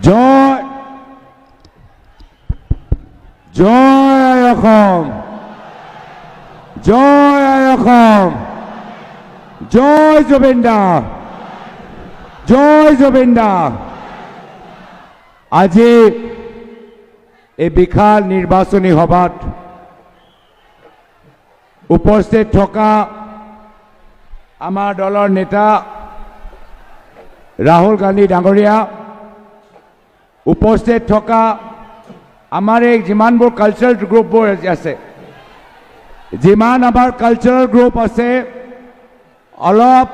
জয় জয় অসম, জয় অসম, জয় জুবিন দা, জয় জুবিন দা। আজি এই বিশাল নিৰ্বাচনী সভাত উপস্থিত থকা আমাৰ দলৰ নেতা ৰাহুল গান্ধী ডাঙৰীয়া, উপস্থিত থকা আমাৰ এই যিমানবোৰ কালচাৰেল গ্ৰুপবোৰ আছে, যিমান আমাৰ কালচাৰেল গ্ৰুপ আছে, অলপ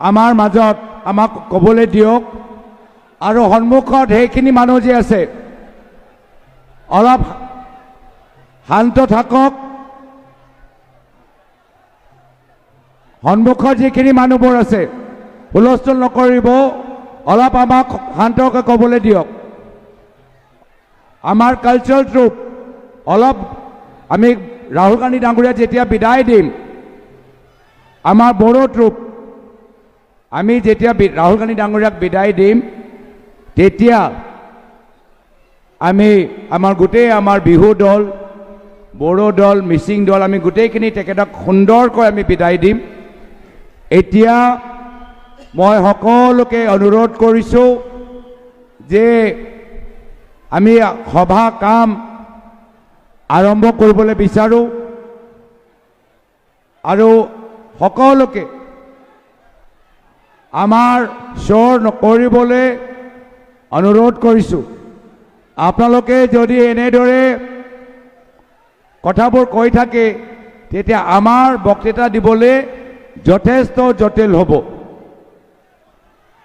আমাৰ মাজত আমাক ক'বলৈ দিয়ক। আৰু সন্মুখত সেইখিনি মানুহ যে আছে, অলপ শান্ত থাকক। সন্মুখত যিখিনি মানুহবোৰ আছে, হুলস্থুল নকৰিব, অলপ আমাক শান্তকৈ ক'বলৈ দিয়ক। আমাৰ কালচাৰেল ট্ৰুপ অলপ, আমি ৰাহুল গান্ধী ডাঙৰীয়া যেতিয়া বিদায় দিম, আমাৰ বড়ো ট্ৰুপ আমি যেতিয়া ৰাহুল গান্ধী ডাঙৰীয়াক বিদায় দিম, তেতিয়া আমি আমাৰ গোটেই আমাৰ বিহু দল, বড়ো দল, মিচিং দল, আমি গোটেইখিনি তেখেতক সুন্দৰকৈ আমি বিদায় দিম। এতিয়া মই সকলোকে অনুৰোধ কৰিছোঁ যে আমি সভা কাম আৰম্ভ কৰিবলৈ বিচাৰোঁ আৰু সকলোকে আমাৰ শ্বৰ নকৰিবলৈ অনুৰোধ কৰিছোঁ। আপোনালোকে যদি এনেদৰে কথাবোৰ কৈ থাকে, তেতিয়া আমাৰ বক্তৃতা দিবলৈ যথেষ্ট জটিল হ'ব।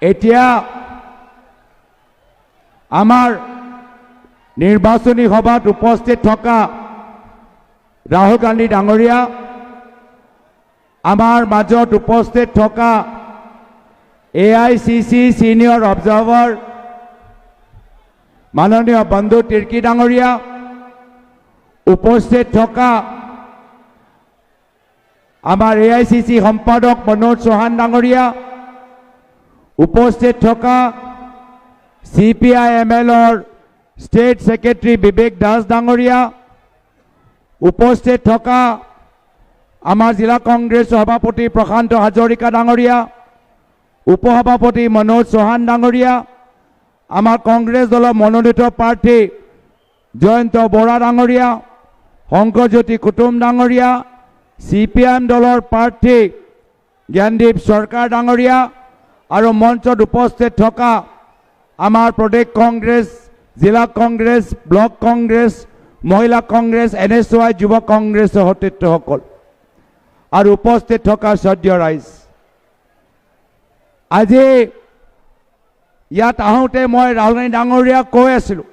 এতিয়া আমাৰ নিৰ্বাচনী সভাত উপস্থিত থকা ৰাহুল গান্ধী ডাঙৰীয়া, আমাৰ মাজত উপস্থিত থকা AICC চিনিয়ৰ অবজাৰ্ভাৰ মাননীয় বন্ধু তিৰ্কী ডাঙৰীয়া, উপস্থিত থকা আমাৰ AICC সম্পাদক মনোজ চৌহান ডাঙৰীয়া, উপস্থিত থকা CPI-MLৰ ষ্টেট ছেক্ৰেটাৰী বিবেক দাস ডাঙৰীয়া, উপস্থিত থকা আমাৰ জিলা কংগ্ৰেছ সভাপতি প্ৰশান্ত হাজৰিকা ডাঙৰীয়া, উপসভাপতি মনোজ চৌহান ডাঙৰীয়া, আমাৰ কংগ্ৰেছ দলৰ মনোনীত প্ৰাৰ্থী জয়ন্ত বৰা ডাঙৰীয়া, শংকৰজ্যোতি কুটুম ডাঙৰীয়া, CPIM দলৰ প্ৰাৰ্থী জ্ঞানদীপ চৰকাৰ ডাঙৰীয়া আৰু মঞ্চত উপস্থিত থকা আমাৰ প্ৰদেশ কংগ্ৰেছ, জিলা কংগ্ৰেছ, ব্লক কংগ্ৰেছ, মহিলা কংগ্ৰেছ, NSY যুৱ কংগ্ৰেছৰ সতীৰ্থসকল আৰু উপস্থিত থকা শ্ৰদ্ধেয় ৰাইজ, আজি ইয়াত আহোঁতে মই राहुल गांधी डांगरियाक কৈ আছিলোঁ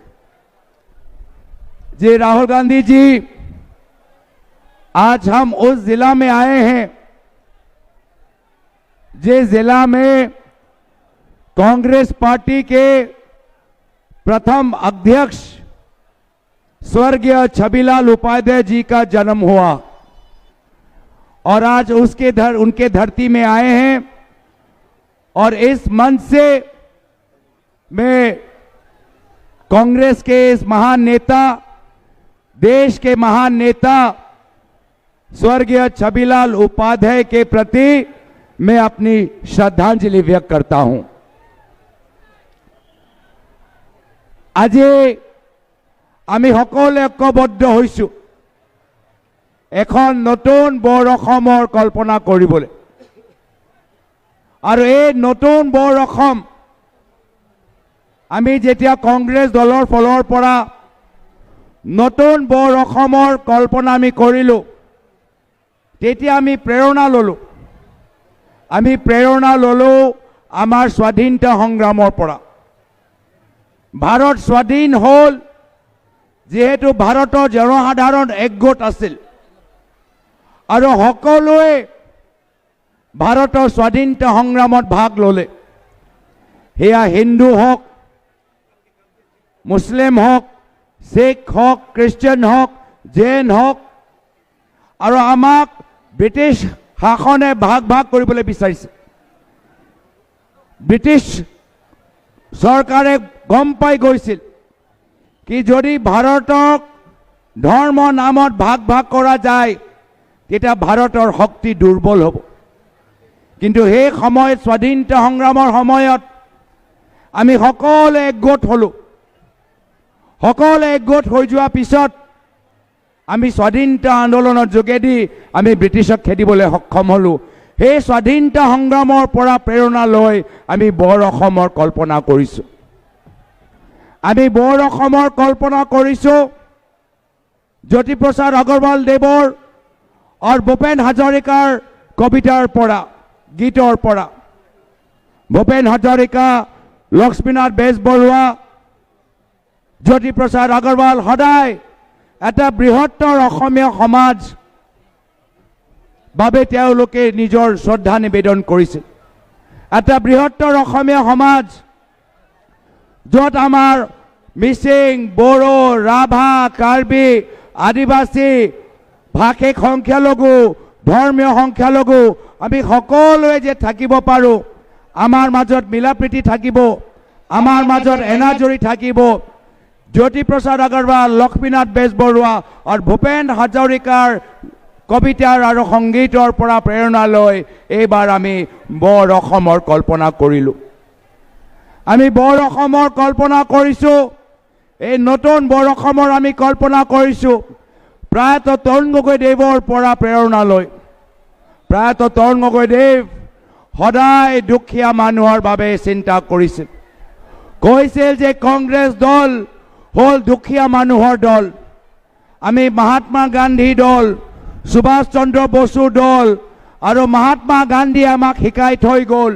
जे राहुल गांधी जी, आज हम उस जिला में आए हैं जिस जिला में कांग्रेस पार्टी के प्रथम अध्यक्ष स्वर्गीय छबीलाल उपाध्याय जी का जन्म हुआ, और आज उनके धरती में आए हैं। और इस मंच से मैं कांग्रेस के इस महान नेता, देश के महान नेता स्वर्गीय छबीलाल उपाध्याय के प्रति मैं अपनी श्रद्धांजलि व्यक्त करता हूं। आज आमी सकले ঐক্যবদ্ধ হৈছো এখন নতুন বৰ অসমৰ কল্পনা কৰিবলৈ, আৰু এই নতুন বৰ অসম আমি যেতিয়া কংগ্ৰেছ দলৰ ফলৰ পৰা নতুন বৰ অসমৰ কল্পনা আমি কৰিলো, তেতিয়া আমি প্ৰেৰণা ললো। আমি প্ৰেৰণা ললো আমাৰ স্বাধীনতা সংগ্ৰামৰ পৰা। ভাৰত স্বাধীন হ'ল যেহেতু ভাৰতৰ জনসাধাৰণ একগোট আছিল, আৰু সকলোৱে ভাৰতৰ স্বাধীনতা সংগ্ৰামত ভাগ ললে। সেয়া হিন্দু হওক, মুছলিম হওক, শিখ হওক, খ্ৰীষ্টিয়ান হওক, জৈন হওক, আৰু আমাক ব্ৰিটিছ শাসনে ভাগ ভাগ কৰিবলৈ বিচাৰিছে। ব্ৰিটিছ চৰকাৰে গম পাই গৈছিল কি যদি ভাৰতক ধৰ্ম নামত ভাগ ভাগ কৰা যায় তেতিয়া ভাৰতৰ শক্তি দুৰ্বল হ'ব। কিন্তু সেই সময়ত স্বাধীনতা সংগ্ৰামৰ সময়ত আমি সকলোৱে একগোট হ'লোঁ। সকলোৱে একগোট হৈ যোৱাৰ পিছত আমি স্বাধীনতা আন্দোলনৰ যোগেদি আমি ব্ৰিটিছক খেদিবলৈ সক্ষম হ'লোঁ। সেই স্বাধীনতা সংগ্ৰামৰ পৰা প্ৰেৰণা লৈ আমি বৰ অসমৰ কল্পনা কৰিছোঁ। আমি বৰ অসমৰ কল্পনা কৰিছোঁ জ্যোতিপ্ৰসাদ আগৰৱাল দেৱৰ আৰু ভূপেন হাজৰিকাৰ কবিতাৰ পৰা, গীতৰ পৰা। ভূপেন হাজৰিকা, লক্ষ্মীনাথ বেজবৰুৱা, জ্যোতিপ্ৰসাদ আগৰৱাল সদায় এটা বৃহত্তৰ অসমীয়া সমাজ বাবে তেওঁলোকে নিজৰ শ্ৰদ্ধা নিবেদন কৰিছিল। এটা বৃহত্তৰ অসমীয়া সমাজ য'ত আমাৰ মিচিং, বড়ো, ৰাভা, কাৰ্বি, আদিবাসী, ভাষিক সংখ্যালঘু, ধৰ্মীয় সংখ্যালঘু আমি সকলোৱে যে থাকিব পাৰোঁ, আমাৰ মাজত মিলাপ্ৰীতি থাকিব, আমাৰ মাজত এনাজৰী থাকিব। জ্যোতিপ্ৰসাদ আগৰৱাল, লক্ষ্মীনাথ বেজবৰুৱা আৰু ভূপেন হাজৰিকাৰ কবিতাৰ আৰু সংগীতৰ পৰা প্ৰেৰণা লৈ এইবাৰ আমি বৰ অসমৰ কল্পনা কৰিলোঁ। আমি বৰ অসমৰ কল্পনা কৰিছোঁ। এই নতুন বৰ অসমৰ আমি কল্পনা কৰিছোঁ প্ৰায়তঃ তৰুণ গগৈদেৱৰ পৰা প্ৰেৰণা লৈ। প্ৰায়তঃ তৰুণ গগৈদেৱ সদায় দুখীয়া মানুহৰ বাবে চিন্তা কৰিছিল। কৈছিল যে কংগ্ৰেছ দল হ'ল দুখীয়া মানুহৰ দল। আমি মহাত্মা গান্ধী দল, সুভাষ চন্দ্ৰ বসু দল আৰু মহাত্মা গান্ধীয়ে আমাক শিকাই থৈ গ'ল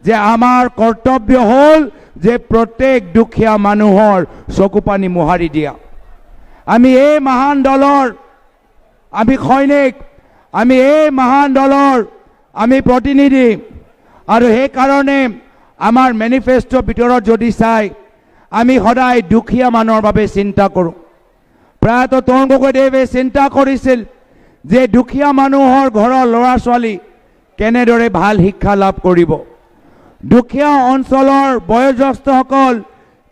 যে আমাৰ কৰ্তব্য হ'ল যে প্ৰত্যেক দুখীয়া মানুহৰ চকুপানী মোহাৰি দিয়া। আমি এই মহান দলৰ আমি সৈনিক, আমি এই মহান দলৰ আমি প্ৰতিনিধি আৰু সেইকাৰণে আমাৰ মেনিফেষ্টোৰ ভিতৰত যদি চাই আমি সদায় দুখীয়া মানুহৰ বাবে চিন্তা কৰোঁ। প্ৰায়তঃ তৰুণ গগৈদেৱে চিন্তা কৰিছিল যে দুখীয়া মানুহৰ ঘৰৰ ল'ৰা ছোৱালী কেনেদৰে ভাল শিক্ষা লাভ কৰিব, দুখীয়া অঞ্চলৰ বয়োজ্যেষ্ঠসকল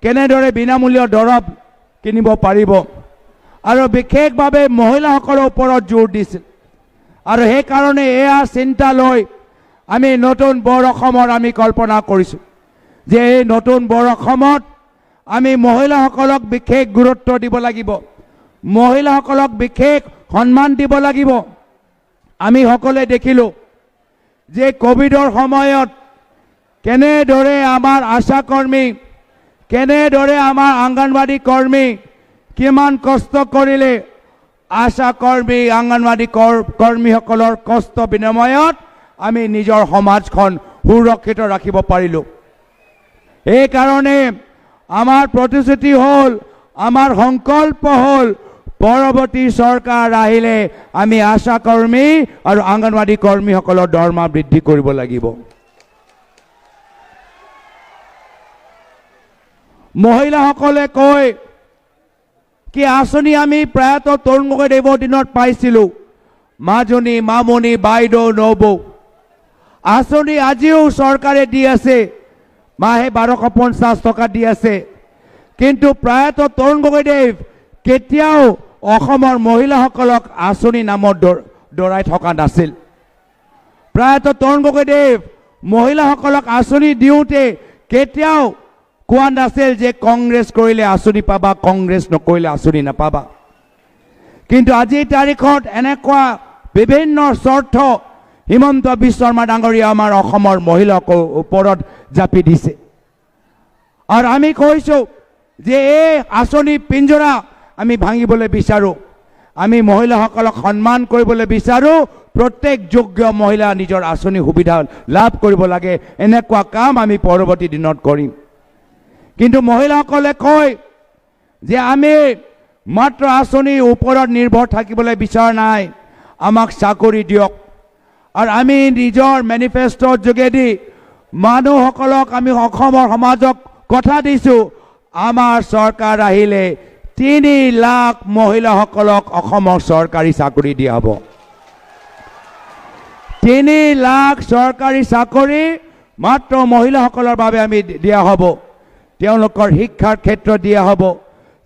কেনেদৰে বিনামূলীয় দৰৱ কিনিব পাৰিব আৰু বিশেষভাৱে মহিলাসকলৰ ওপৰত জোৰ দিছিল। আৰু সেইকাৰণে এয়া চিন্তা লৈ আমি নতুন বৰ অসমৰ আমি কল্পনা কৰিছোঁ যে এই নতুন বৰ অসমত আমি মহিলাসকলক বিশেষ গুৰুত্ব দিব লাগিব, মহিলাসকলক বিশেষ সন্মান দিব লাগিব। আমি সকলোৱে দেখিলোঁ যে কোভিডৰ সময়ত কেনেদৰে আমাৰ আশা কৰ্মী, কেনেদৰে আমাৰ অংগনবাড়ী কৰ্মী কিমান কষ্ট কৰিলে। আশা কৰ্মী, অংগনবাড়ী কৰ্মীসকলৰ কষ্ট বিনিময়ত আমি নিজৰ সমাজখন সুৰক্ষিত ৰাখিব পাৰিলোঁ। এইকাৰণে আমাৰ প্ৰতিশ্ৰুতি হ'ল, আমাৰ সংকল্প হ'ল পৰৱৰ্তী চৰকাৰ আহিলে আমি আশা কৰ্মী আৰু অংগনবাড়ী কৰ্মীসকলৰ দৰমহা বৃদ্ধি কৰিব লাগিব। মহিলাসকলে কয় কি আঁচনি আমি প্ৰায়তঃ তৰুণ গগৈদেৱৰ দিনত পাইছিলোঁ, মাজনী, মামনি, বাইদেউ, নবৌ আঁচনি আজিও চৰকাৰে দি আছে, মাহে 1250 টকা দি আছে। কিন্তু প্ৰায়তঃ তৰুণ গগৈদেৱ কেতিয়াও অসমৰ মহিলাসকলক আঁচনি নামত দৰাই থকা নাছিল। প্ৰায়তঃ তৰুণ গগৈদেৱ মহিলাসকলক আঁচনি দিওঁতে কেতিয়াও কোৱা নাছিল যে কংগ্ৰেছ কৰিলে আঁচনি পাবা, কংগ্ৰেছ নকৰিলে আঁচনি নাপাবা। কিন্তু আজিৰ তাৰিখত এনেকুৱা বিভিন্ন স্বাৰ্থ হিমন্ত বিশ্ব শৰ্মা ডাঙৰীয়া আমাৰ অসমৰ মহিলাসকলৰ ওপৰত জাপি দিছে। আৰু আমি কৈছোঁ যে এই আঁচনি পিঞ্জৰা আমি ভাঙিবলৈ বিচাৰোঁ। আমি মহিলাসকলক সন্মান কৰিবলৈ বিচাৰোঁ। প্ৰত্যেক যোগ্য মহিলা নিজৰ আঁচনি সুবিধা লাভ কৰিব লাগে। এনেকুৱা কাম আমি পৰৱৰ্তী দিনত কৰিম। কিন্তু মহিলাসকলে কয় যে আমি মাত্ৰ আঁচনিৰ ওপৰত নিৰ্ভৰ থাকিবলৈ বিচৰা নাই, আমাক চাকৰি দিয়ক। আৰু আমি নিজৰ মেনিফেষ্টোৰ যোগেদি মানুহসকলক আমি অসমৰ সমাজক কথা দিছোঁ, আমাৰ চৰকাৰ আহিলে 3 লাখ মহিলাসকলক অসমৰ চৰকাৰী চাকৰি দিয়া হ'ব। 3 লাখ চৰকাৰী চাকৰি মাত্ৰ মহিলাসকলৰ বাবে আমি দিয়া হ'ব। তেওঁলোকৰ শিক্ষাৰ ক্ষেত্ৰত দিয়া হ'ব,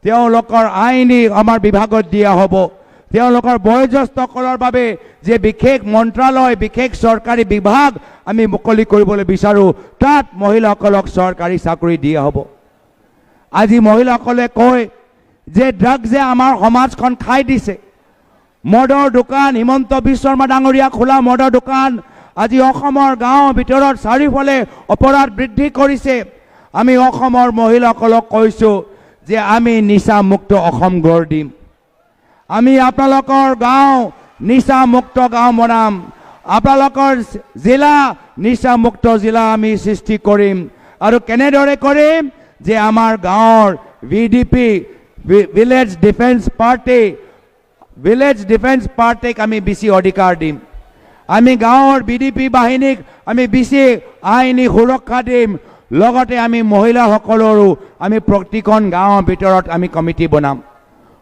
তেওঁলোকৰ আইনী আমাৰ বিভাগত দিয়া হ'ব, তেওঁলোকৰ বয়োজ্যেষ্ঠসকলৰ বাবে যে বিশেষ মন্ত্ৰালয় বিশেষ চৰকাৰী বিভাগ আমি মুকলি কৰিবলৈ বিচাৰোঁ তাত মহিলাসকলক চৰকাৰী চাকৰি দিয়া হ'ব। আজি মহিলাসকলে কয় যে ড্ৰাগছে আমাৰ সমাজখন খাই দিছে। মদৰ দোকান হিমন্ত বিশ্ব শৰ্মা ডাঙৰীয়া খোলা মদৰ দোকান আজি অসমৰ গাঁৱৰ ভিতৰত চাৰিওফালে অপৰাধ বৃদ্ধি কৰিছে। আমি অসমৰ মহিলাসকলক কৈছোঁ যে আমি নিচামুক্ত অসম গঢ় দিম। আমি আপোনালোকৰ গাঁও নিচামুক্ত গাঁও বনাম, আপোনালোকৰ জিলা নিচামুক্ত জিলা আমি সৃষ্টি কৰিম। আৰু কেনেদৰে কৰিম যে আমাৰ গাঁৱৰ VDP ভিলেজ ডিফেন্স পাৰ্টিক আমি বেছি অধিকাৰ দিম। আমি গাঁৱৰ BDP বাহিনীক আমি বেছি আইনী সুৰক্ষা দিম। লগতে আমি মহিলাসকলৰো আমি প্ৰতিখন গাঁৱৰ ভিতৰত আমি কমিটি বনাম।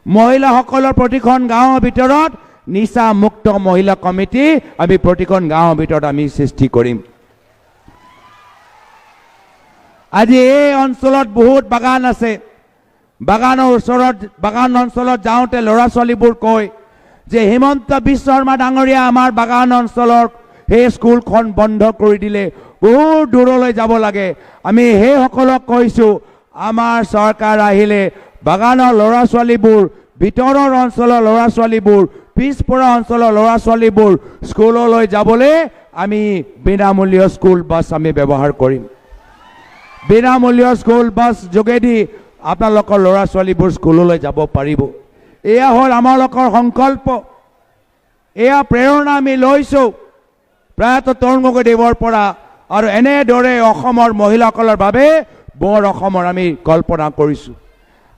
মহিলাসকলৰ প্ৰতিখন গাঁৱৰ ভিতৰত নিচামুক্ত মহিলা কমিটি আমি প্ৰতিখন গাঁৱৰ ভিতৰত আমি সৃষ্টি কৰিম। আজি এই অঞ্চলত বহুত বাগান আছে। বাগানৰ ওচৰত বাগান অঞ্চলত যাওঁতে ল'ৰা ছোৱালীবোৰ কয় যে হিমন্ত বিশ্ব শৰ্মা ডাঙৰীয়া আমাৰ বাগান অঞ্চলৰ সেই স্কুলখন বন্ধ কৰি দিলে, বহুত দূৰলৈ যাব লাগে। আমি সেইসকলক কৈছোঁ আমাৰ চৰকাৰ আহিলে বাগানৰ ল'ৰা ছোৱালীবোৰ, ভিতৰৰ অঞ্চলৰ ল'ৰা ছোৱালীবোৰ, পিছপৰা অঞ্চলৰ ল'ৰা ছোৱালীবোৰ স্কুললৈ যাবলৈ আমি বিনামূলীয় স্কুল বাছ আমি ব্যৱহাৰ কৰিম। বিনামূলীয় স্কুল বাছ যোগেদি আপোনালোকৰ ল'ৰা ছোৱালীবোৰ স্কুললৈ যাব পাৰিব। এয়া হ'ল আমালোকৰ সংকল্প, এয়া প্ৰেৰণা আমি লৈছোঁ প্ৰয়াত তৰুণ গগৈদেৱৰ পৰা। আৰু এনেদৰে অসমৰ মহিলাসকলৰ বাবে বৰ অসমৰ আমি কল্পনা কৰিছোঁ।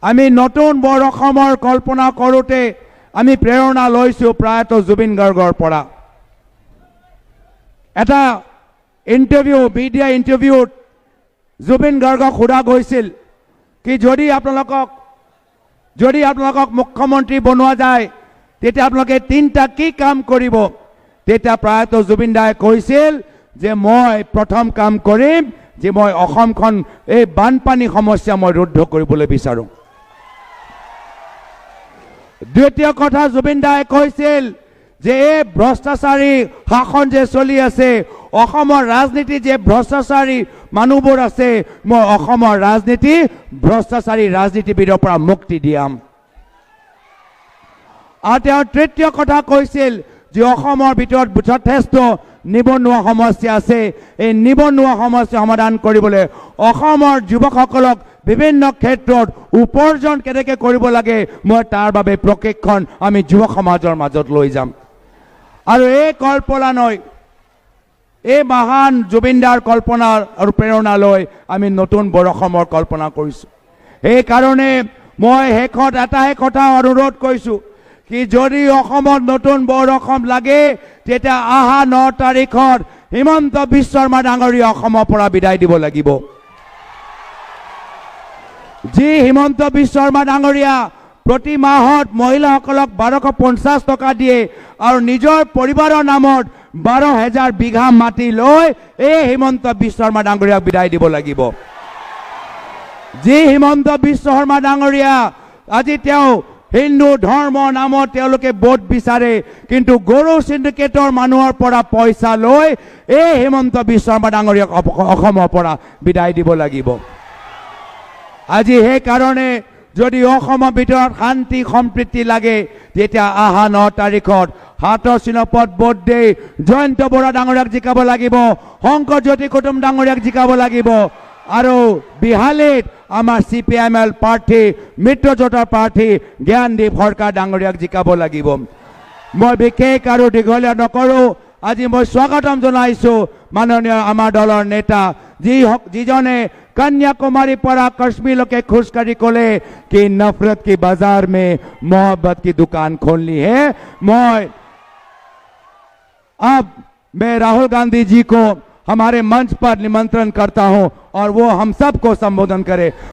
আমি নতুন বৰ অসমৰ কল্পনা কৰোঁতে আমি প্ৰেৰণা লৈছোঁ প্ৰয়াত জুবিন গাৰ্গৰ পৰা। এটা মিডিয়া ইণ্টাৰভিউত জুবিন গাৰ্গক সোধা গৈছিল কি যদি আপোনালোকক মুখ্যমন্ত্ৰী বনোৱা যায় তেতিয়া আপোনালোকে 3টা কি কাম কৰিব? তেতিয়া প্ৰয়াত জুবিন দাই কৈছিল যে মই প্ৰথম কাম কৰিম যে মই অসমখন এই বানপানী সমস্যা মই ৰোধ কৰিবলৈ বিচাৰোঁ। দ্বিতীয় কথা জুবিন দাই কৈছিল যে এই ভ্ৰষ্টাচাৰী শাসন যে চলি আছে, অসমৰ ৰাজনীতি যে ভ্ৰষ্টাচাৰী মানুহবোৰ আছে, মই অসমৰ ৰাজনীতি ভ্ৰষ্টাচাৰী ৰাজনীতিবিদৰ পৰা মুক্তি দিয়াম। আৰু তেওঁ তৃতীয় কথা কৈছিল যে অসমৰ ভিতৰত যথেষ্ট নিবনুৱা সমস্যা আছে, এই নিবনুৱা সমস্যা সমাধান কৰিবলৈ অসমৰ যুৱকসকলক বিভিন্ন ক্ষেত্ৰত উপাৰ্জন কেনেকৈ কৰিব লাগে মই তাৰ বাবে প্ৰশিক্ষণ আমি যুৱ সমাজৰ মাজত লৈ যাম। আৰু এই কল্পনা লৈ এই মহান জুবিনদাৰ কল্পনা আৰু প্ৰেৰণা লৈ আমি নতুন বৰ অসমৰ কল্পনা কৰিছোঁ। সেইকাৰণে মই শেষত এটাহে কথা অনুৰোধ কৰিছোঁ কি যদি অসমত নতুন বৰ অসম লাগে তেতিয়া অহা 9 তাৰিখত হিমন্ত বিশ্ব শৰ্মা ডাঙৰীয়া অসমৰ পৰা বিদায় দিব লাগিব। যি হিমন্ত বিশ্ব শৰ্মা ডাঙৰীয়া প্ৰতি মাহত মহিলাসকলক 1250 টকা দিয়ে আৰু নিজৰ পৰিবাৰৰ নামত 12,000 বিঘা মাটি লৈ এই হিমন্ত বিশ্ব শৰ্মা ডাঙৰীয়াক বিদায় দিব লাগিব। যি হিমন্ত বিশ্ব শৰ্মা ডাঙৰীয়া আজি তেওঁ হিন্দু ধৰ্মৰ নামত তেওঁলোকে ভোট বিচাৰে, কিন্তু গৰু চিণ্ডিকেটৰ মানুহৰ পৰা পইচা লৈ এই হিমন্ত বিশ্ব শৰ্মা ডাঙৰীয়াক অসমৰ পৰা বিদায় দিব লাগিব। আজি সেইকাৰণে যদি অসমৰ ভিতৰত শান্তি সম্প্ৰীতি লাগে তেতিয়া অহা 9 তাৰিখত হাতৰ চিনপত ভোট দি জয়ন্ত বৰা ডাঙৰীয়াক জিকাব লাগিব, শংকৰজ্যোতি কুটুম ডাঙৰীয়াক জিকাব লাগিব। আৰু বিহালীত আমাৰ CPIML প্ৰাৰ্থী মিত্ৰজোঁটৰ প্ৰাৰ্থী জ্ঞানদীপ সৰকাৰ ডাঙৰীয়াক জিকাব লাগিব। মই বিশেষ আৰু দীঘলীয়া নকৰোঁ। আজি মই স্বাগতম জনাইছোঁ মাননীয় আমাৰ দলৰ নেতা যিজনে कन्याकुमारी পৰা कश्मीरলৈকে खुशकरी कोले कि नफरत की बाजार में मोहब्बत की दुकान खोलनी है। अब मैं राहुल गांधी जी को हमारे मंच पर निमंत्रण करता हूं और वो हम सबको संबोधन करे।